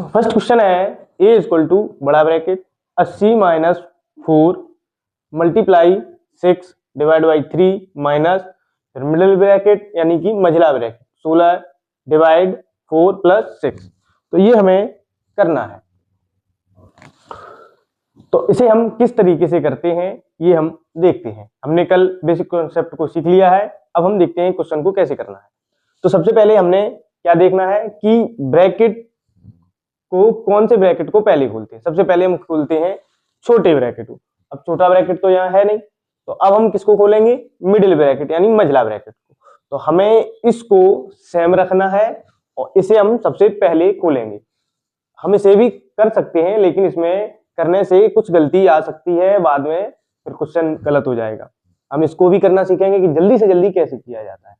First question है a equal to बड़ा bracket 80 minus 4 multiply 6 divide by 3 minus फिर middle bracket यानी कि मझला ब्रैकेट 16 डिवाइड 4 प्लस 6। तो ये हमें करना है। तो इसे हम किस तरीके से करते हैं ये हम देखते हैं। हमने कल बेसिक कॉन्सेप्ट को सीख लिया है, अब हम देखते हैं क्वेश्चन को कैसे करना है। तो सबसे पहले हमने क्या देखना है कि ब्रैकेट को कौन से ब्रैकेट को पहले खोलते हैं। सबसे पहले हम खोलते हैं छोटे ब्रैकेट को। अब छोटा ब्रैकेट तो यहाँ है नहीं, तो अब हम किसको खोलेंगे, मिडिल ब्रैकेट यानी मझला ब्रैकेट को। तो हमें इसको सेम रखना है और इसे हम सबसे पहले खोलेंगे। हम इसे भी कर सकते हैं लेकिन इसमें करने से कुछ गलती आ सकती है, बाद में फिर क्वेश्चन गलत हो जाएगा। हम इसको भी करना सीखेंगे कि जल्दी से जल्दी कैसे किया जाता है।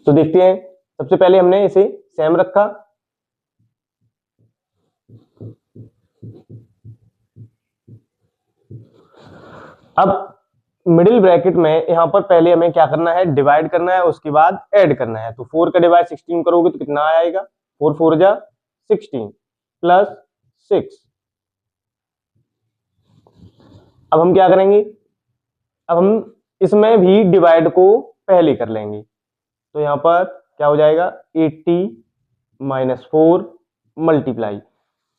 तो देखते हैं, सबसे पहले हमने इसे सेम रखा। अब मिडिल ब्रैकेट में यहां पर पहले हमें क्या करना है, डिवाइड करना है, उसके बाद ऐड करना है। तो 4 का डिवाइड 16 करोगे तो कितना आएगा, 4 4 जा 16 प्लस 6। अब हम क्या करेंगे, अब हम इसमें भी डिवाइड को पहले कर लेंगे। तो यहां पर क्या हो जाएगा 80 माइनस 4 मल्टीप्लाई,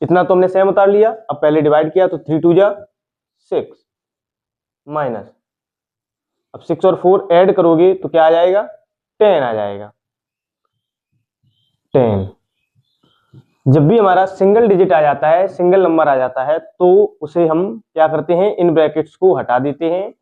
इतना तो हमने सेम उतार लिया। अब पहले डिवाइड किया तो 3 2 जा 6 माइनस, अब 6 और 4 ऐड करोगे तो क्या आ जाएगा 10 आ जाएगा 10। जब भी हमारा सिंगल डिजिट आ जाता है, सिंगल नंबर आ जाता है, तो उसे हम क्या करते हैं, इन ब्रैकेट्स को हटा देते हैं।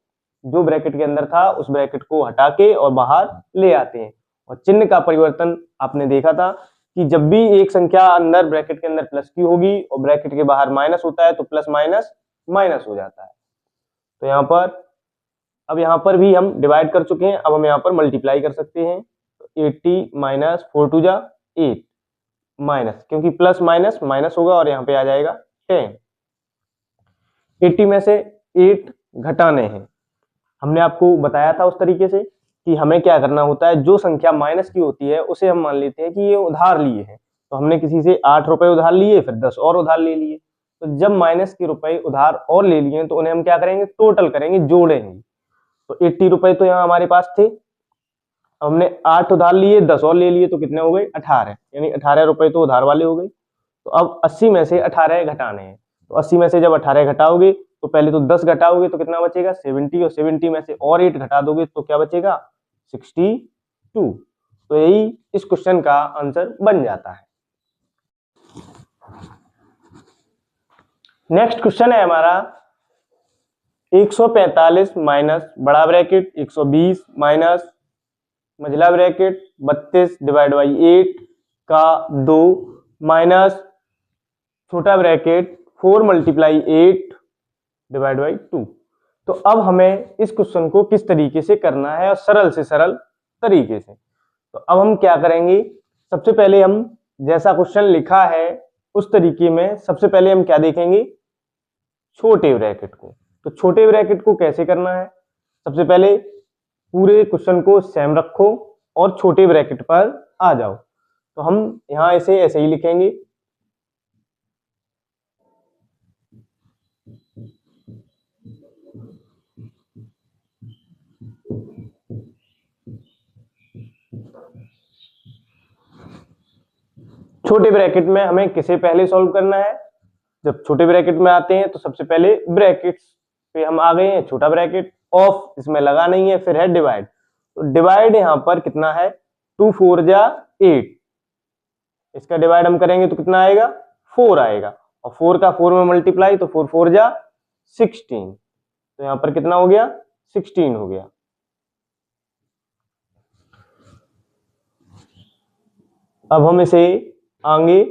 जो ब्रैकेट के अंदर था उस ब्रैकेट को हटा के और बाहर ले आते हैं। और चिन्ह का परिवर्तन आपने देखा था कि जब भी एक संख्या अंदर ब्रैकेट के अंदर प्लस की होगी और ब्रैकेट के बाहर माइनस होता है तो प्लस माइनस माइनस हो जाता है। तो यहाँ पर अब यहाँ पर भी हम डिवाइड कर चुके हैं, अब हम यहाँ पर मल्टीप्लाई कर सकते हैं। तो 80 माइनस 4 2 जा 8 माइनस, क्योंकि प्लस माइनस माइनस होगा और यहाँ पे आ जाएगा 10। 80 में से 8 घटाने हैं। हमने आपको बताया था उस तरीके से कि हमें क्या करना होता है, जो संख्या माइनस की होती है उसे हम मान लेते हैं कि ये उधार लिए हैं। तो हमने किसी से 8 रुपए उधार लिए, फिर 10 और उधार ले लिए। तो जब माइनस के रुपए उधार और ले लिए तो उन्हें हम क्या करेंगे, टोटल करेंगे, जोड़ेंगे। तो 80 रुपए तो यहाँ हमारे पास थे, हमने 8 उधार लिए, 10 और ले लिए, तो कितने हो गए 18, यानी 18 रुपए तो उधार वाले हो गए। तो अब 80 में से 18 घटाने हैं। तो 80 में से जब 18 घटाओगे तो पहले तो 10 घटाओगे तो कितना बचेगा 70, और 70 में से और 8 घटा दोगे तो क्या बचेगा 62। तो यही इस क्वेश्चन का आंसर बन जाता है। नेक्स्ट क्वेश्चन है हमारा 145 माइनस बड़ा ब्रैकेट 120 माइनस मझला ब्रैकेट 32 डिवाइड बाई 8 का 2 माइनस छोटा ब्रैकेट 4 मल्टीप्लाई 8 डिवाइड बाई 2। तो अब हमें इस क्वेश्चन को किस तरीके से करना है, और सरल से सरल तरीके से। तो अब हम क्या करेंगे, सबसे पहले हम जैसा क्वेश्चन लिखा है उस तरीके में सबसे पहले हम क्या देखेंगे, छोटे ब्रैकेट को। तो छोटे ब्रैकेट को कैसे करना है, सबसे पहले पूरे क्वेश्चन को सेम रखो और छोटे ब्रैकेट पर आ जाओ। तो हम यहां इसे ऐसे ही लिखेंगे, छोटे ब्रैकेट में हमें किसे पहले सॉल्व करना है, जब छोटे ब्रैकेट में आते हैं तो सबसे पहले ब्रैकेट्स पे हम आ गए हैं, छोटा ब्रैकेट ऑफ इसमें लगा नहीं है, फिर है डिवाइड। तो डिवाइड यहां पर कितना है 2 4 जा 8, इसका डिवाइड हम करेंगे तो कितना आएगा 4 आएगा, और 4 का 4 में मल्टीप्लाई तो 4 4 जा 16। तो यहां पर कितना हो गया 16 हो गया। अब हम इसे आगे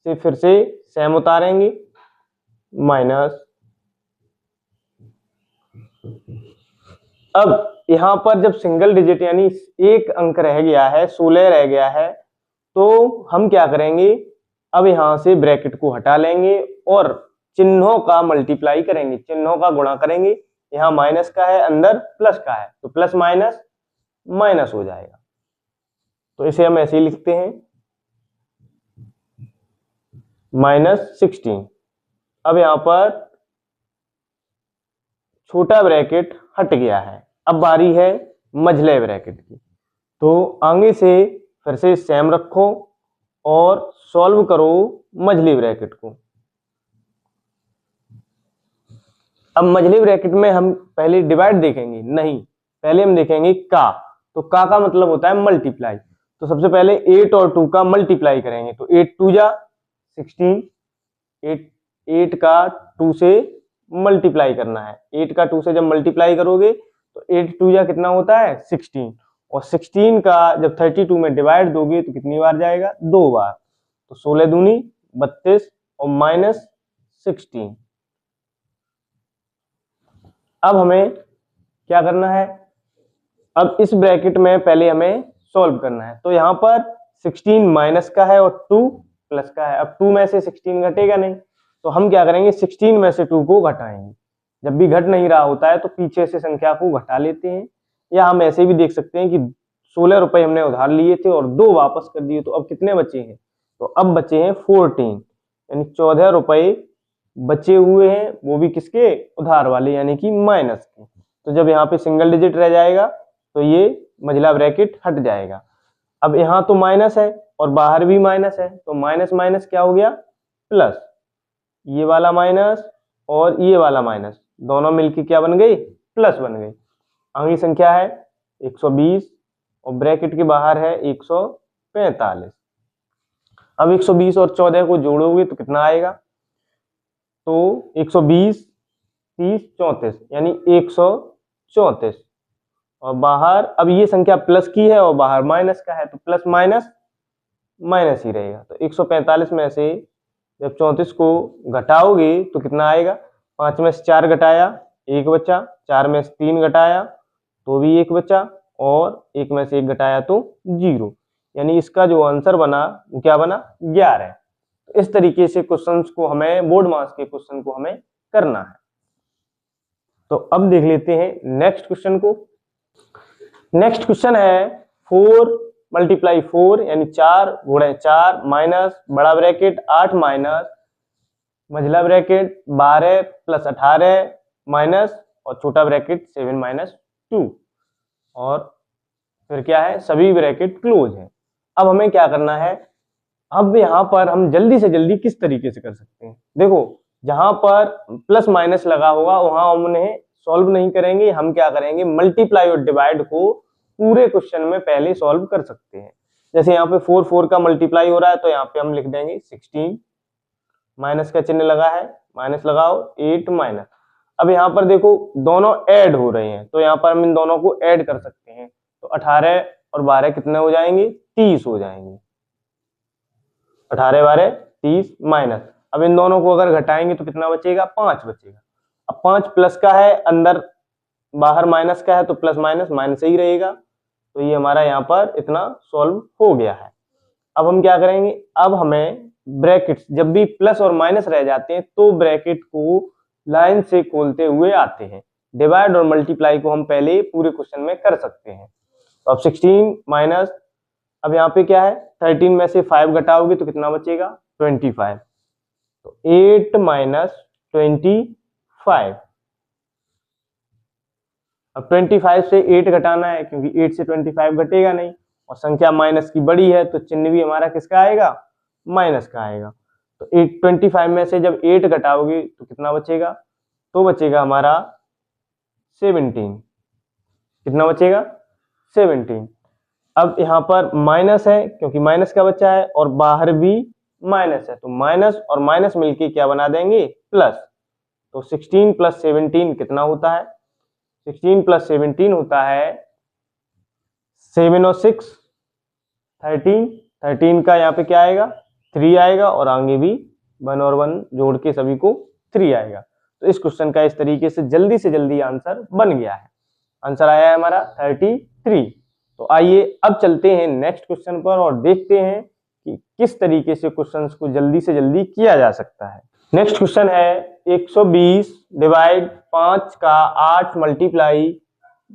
से फिर से सेम उतारेंगे, माइनस। अब यहां पर जब सिंगल डिजिट यानी एक अंक रह गया है, 16 रह गया है, तो हम क्या करेंगे, अब यहां से ब्रैकेट को हटा लेंगे और चिन्हों का मल्टीप्लाई करेंगे, चिन्हों का गुणा करेंगे। यहां माइनस का है, अंदर प्लस का है, तो प्लस माइनस माइनस हो जाएगा। तो इसे हम ऐसे ही लिखते हैं, -16। अब यहाँ पर छोटा ब्रैकेट हट गया है, अब बारी है मझले ब्रैकेट की। तो आगे से फिर से सेम रखो और सॉल्व करो मझली ब्रैकेट को। अब मझली ब्रैकेट में हम पहले डिवाइड देखेंगे नहीं, पहले हम देखेंगे का। तो का मतलब होता है मल्टीप्लाई। तो सबसे पहले 8 और 2 का मल्टीप्लाई करेंगे। तो 8 2 जा 16, 8 का 2 से मल्टीप्लाई करना है। 8 का 2 से जब मल्टीप्लाई करोगे तो 8 2 जा कितना होता है 16, और 16 का जब 32 में डिवाइड दोगे तो कितनी बार जाएगा 2 बार। तो 16 दूनी 32 और -16। अब हमें क्या करना है, अब इस ब्रैकेट में पहले हमें सॉल्व करना है। तो यहाँ पर 16 माइनस का है और 2 प्लस का है। अब 2 में से 16 घटेगा नहीं, तो हम क्या करेंगे 16 में से 2 को घटाएंगे। जब भी घट नहीं रहा होता है तो पीछे से संख्या को घटा लेते हैं, या हम ऐसे भी देख सकते हैं कि 16 रुपए हमने उधार लिए थे और 2 वापस कर दिए, तो अब कितने बचे हैं, तो अब बचे हैं 14, यानी 14 रुपए बचे हुए हैं, वो भी किसके, उधार वाले, यानी कि माइनस के। तो जब यहाँ पे सिंगल डिजिट रह जाएगा तो ये मझला ब्रैकेट हट जाएगा। अब यहाँ तो माइनस है और बाहर भी माइनस है, तो माइनस माइनस क्या हो गया प्लस, ये वाला माइनस और ये वाला माइनस दोनों मिलके क्या बन गई, प्लस बन गई। आगे संख्या है 120 और ब्रैकेट के बाहर है 145। अब 120 और 14 को जोड़ोगे तो कितना आएगा, तो 120 30 34 यानी 134, और बाहर अब ये संख्या प्लस की है और बाहर माइनस का है, तो प्लस माइनस माइनस ही रहेगा। तो 145 में से जब 34 को घटाओगे तो कितना आएगा, 5 में से 4 घटाया 1 बचा, 4 में से 3 घटाया तो भी 1 बचा, और 1 में से 1 घटाया तो 0, यानी इसका जो आंसर बना वो क्या बना 11। तो इस तरीके से क्वेश्चंस को हमें, बोर्ड मार्क्स के क्वेश्चन को हमें करना है। तो अब देख लेते हैं नेक्स्ट क्वेश्चन को। नेक्स्ट क्वेश्चन है 4 × 4 यानी 4 × 4 माइनस बड़ा ब्रैकेट 8 माइनस मझला ब्रैकेट 12 + 18 माइनस और छोटा ब्रैकेट 7 - 2, और फिर क्या है, सभी ब्रैकेट क्लोज है। अब हमें क्या करना है, अब यहाँ पर हम जल्दी से जल्दी किस तरीके से कर सकते हैं, देखो जहां पर प्लस माइनस लगा होगा वहां हम उन्हें सॉल्व नहीं करेंगे, हम क्या करेंगे मल्टीप्लाई और डिवाइड को पूरे क्वेश्चन में पहले सॉल्व कर सकते हैं। जैसे यहाँ पे 4 4 का मल्टीप्लाई हो रहा है तो यहाँ पे हम लिख देंगे 16, माइनस का चिन्ह लगा है, माइनस लगाओ 8 माइनस। अब यहाँ पर देखो दोनों ऐड हो रहे हैं, तो यहाँ पर हम इन दोनों को ऐड कर सकते हैं। तो 18 और 12 कितने हो जाएंगे, 30 हो जाएंगे, 18 12 30 माइनस। अब इन दोनों को अगर घटाएंगे तो कितना बचेगा, 5 बचेगा। अब 5 प्लस का है, अंदर बाहर माइनस का है, तो प्लस माइनस माइनस ही रहेगा। तो ये हमारा यहाँ पर इतना सॉल्व हो गया है। अब हम क्या करेंगे, अब हमें ब्रैकेट्स जब भी प्लस और माइनस रह जाते हैं तो ब्रैकेट को लाइन से खोलते हुए आते हैं। डिवाइड और मल्टीप्लाई को हम पहले पूरे क्वेश्चन में कर सकते हैं। तो अब 16 माइनस, अब यहाँ पे क्या है 13 में से 5 घटाओगे तो कितना बचेगा 25, तो 8 - 25। अब 25 से 8 घटाना है, क्योंकि 8 से 25 घटेगा नहीं, और संख्या माइनस की बड़ी है तो चिन्ह भी हमारा किसका आएगा, माइनस का आएगा। तो 25 में से जब 8 घटाओगे तो कितना बचेगा, तो बचेगा हमारा 17। कितना बचेगा 17। अब यहाँ पर माइनस है क्योंकि माइनस का बच्चा है, और बाहर भी माइनस है, तो माइनस और माइनस मिलके क्या बना देंगे प्लस। तो 16 + 17 कितना होता है, 16 + 17 होता है 7 और 6 13, 13 का यहाँ पे क्या आएगा 3 आएगा, और आगे भी 1 और 1 जोड़ के सभी को 3 आएगा। तो इस क्वेश्चन का इस तरीके से जल्दी आंसर बन गया है। आंसर आया है हमारा 33। तो आइए अब चलते हैं नेक्स्ट क्वेश्चन पर और देखते हैं कि किस तरीके से क्वेश्चंस को जल्दी से जल्दी किया जा सकता है। नेक्स्ट क्वेश्चन है 120 / 5 का 8 मल्टीप्लाई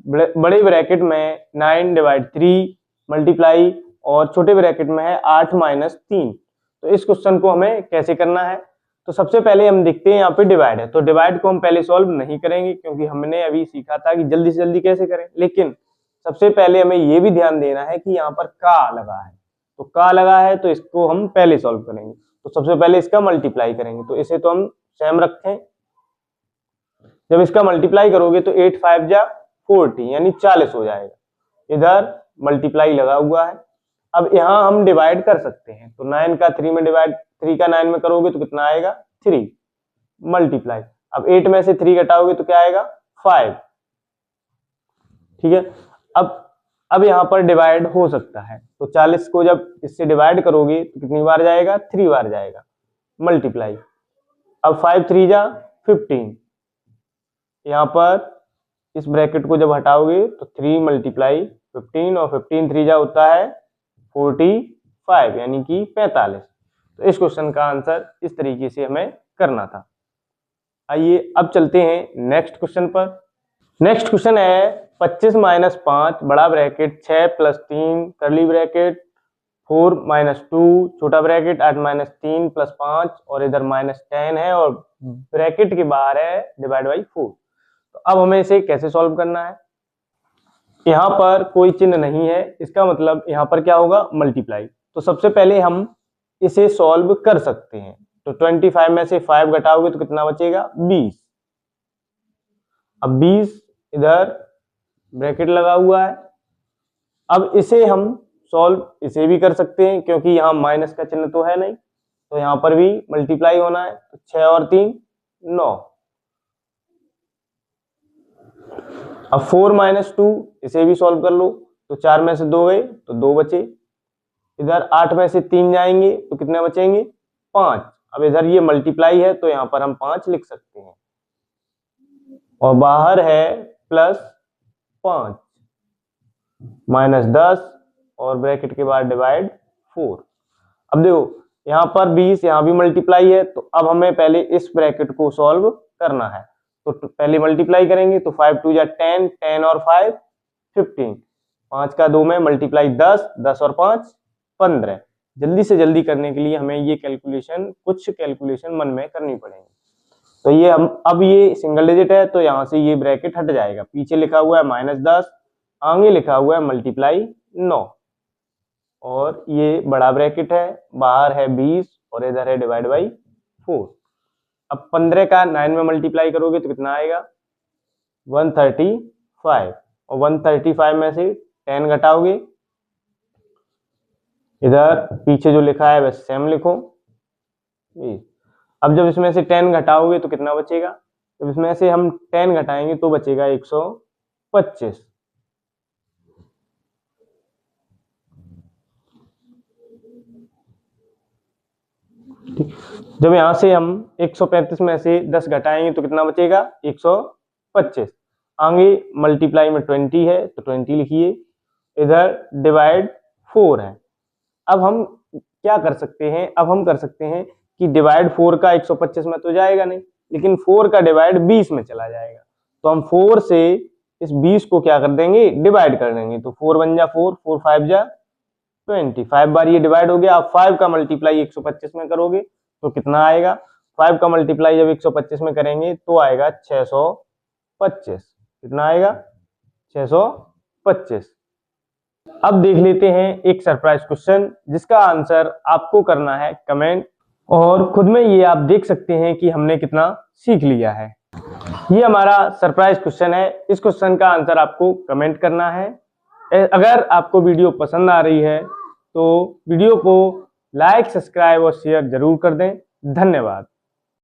बड़े ब्रैकेट में 9 / 3 मल्टीप्लाई और छोटे ब्रैकेट में है 8 - 3। तो इस क्वेश्चन को हमें कैसे करना है, तो सबसे पहले हम देखते हैं यहाँ पे डिवाइड है, तो डिवाइड को हम पहले सॉल्व नहीं करेंगे क्योंकि हमने अभी सीखा था कि जल्दी से जल्दी कैसे करें। लेकिन सबसे पहले हमें ये भी ध्यान देना है कि यहाँ पर का लगा है, तो का लगा है तो इसको हम पहले सॉल्व करेंगे। तो सबसे पहले इसका मल्टीप्लाई करेंगे, तो इसे तो हम सेम रखें। जब इसका मल्टीप्लाई करोगे तो 8 5 जा 40 यानी 40 हो जाएगा। इधर मल्टीप्लाई लगा हुआ है। अब यहाँ हम डिवाइड कर सकते हैं, तो 9 का 3 में डिवाइड, 3 का 9 में करोगे तो कितना आएगा 3 मल्टीप्लाई। अब 8 में से 3 घटाओगे तो क्या आएगा 5। ठीक है, अब यहाँ पर डिवाइड हो सकता है, तो 40 को जब इससे डिवाइड करोगे तो कितनी बार जाएगा 3 बार जाएगा मल्टीप्लाई। अब 5 3 जा 15, यहाँ पर इस ब्रैकेट को जब हटाओगे तो 3 मल्टीप्लाई 15 और 15 3 जा होता है 45 यानी कि 45। तो इस क्वेश्चन का आंसर इस तरीके से हमें करना था। आइए अब चलते हैं नेक्स्ट क्वेश्चन पर। नेक्स्ट क्वेश्चन है 25 - 5 बड़ा ब्रैकेट 6 + 3 करली ब्रैकेट 4 - 2 छोटा ब्रैकेट 8 - 3 + 5 और इधर -10 है और ब्रैकेट के बाहर है डिवाइड बाई 4। तो अब हमें इसे कैसे सॉल्व करना है। यहाँ पर कोई चिन्ह नहीं है, इसका मतलब यहाँ पर क्या होगा मल्टीप्लाई। तो सबसे पहले हम इसे सॉल्व कर सकते हैं, तो 25 में से 5 घटाओगे तो कितना बचेगा 20। अब 20 इधर ब्रैकेट लगा हुआ है। अब इसे हम सॉल्व इसे भी कर सकते हैं क्योंकि यहाँ माइनस का चिन्ह तो है नहीं, तो यहाँ पर भी मल्टीप्लाई होना है, तो 6 और 3 9। अब 4 - 2 इसे भी सॉल्व कर लो, तो 4 में से 2 गए तो 2 बचे। इधर 8 में से 3 जाएंगे तो कितने बचेंगे 5। अब इधर ये मल्टीप्लाई है तो यहाँ पर हम 5 लिख सकते हैं और बाहर है +5 -10 और ब्रैकेट के बाद डिवाइड 4। अब देखो यहाँ पर 20, यहाँ भी मल्टीप्लाई है, तो अब हमें पहले इस ब्रैकेट को सॉल्व करना है। तो पहले मल्टीप्लाई करेंगे, तो 5 2 जा 10, 10 और 5 15, 5 का 2 में मल्टीप्लाई 10, 10 और 5 15। जल्दी से जल्दी करने के लिए हमें ये कुछ कैलकुलेशन मन में करनी पड़ेगी। तो ये हम अब ये सिंगल डिजिट है तो यहाँ से ये ब्रैकेट हट जाएगा, पीछे लिखा हुआ है -10, आगे लिखा हुआ है मल्टीप्लाई 9 और ये बड़ा ब्रैकेट है, बाहर है 20 और इधर है डिवाइड बाई 4। अब 15 का 9 में मल्टीप्लाई करोगे तो कितना आएगा 135 और 135 में से 10 घटाओगे, इधर पीछे जो लिखा है बस सेम लिखो। अब जब इसमें से 10 घटाओगे तो कितना बचेगा, जब इसमें से हम 10 घटाएंगे तो बचेगा 125। जब यहां से हम 135 में से 10 घटाएंगे तो कितना बचेगा 125। आगे मल्टीप्लाई में 20 है तो 20 लिखिए, इधर डिवाइड 4 है। अब हम क्या कर सकते हैं, अब हम कर सकते हैं कि डिवाइड 4 का 125 में तो जाएगा नहीं, लेकिन 4 का डिवाइड 20 में चला जाएगा। तो हम 4 से इस 20 को क्या कर देंगे डिवाइड कर देंगे, तो 4 1 जा 4, 4 5 जा 20, 5 बार ये डिवाइड हो गया। अब 5 का मल्टीप्लाई 125 में करोगे तो कितना आएगा, 5 का मल्टीप्लाई जब 125 में करेंगे तो आएगा 625। कितना आएगा 625। अब देख लेते हैं एक सरप्राइज क्वेश्चन जिसका आंसर आपको करना है कमेंट, और खुद में ये आप देख सकते हैं कि हमने कितना सीख लिया है। ये हमारा सरप्राइज क्वेश्चन है, इस क्वेश्चन का आंसर आपको कमेंट करना है। अगर आपको वीडियो पसंद आ रही है तो वीडियो को लाइक, सब्सक्राइब और शेयर जरूर कर दें। धन्यवाद।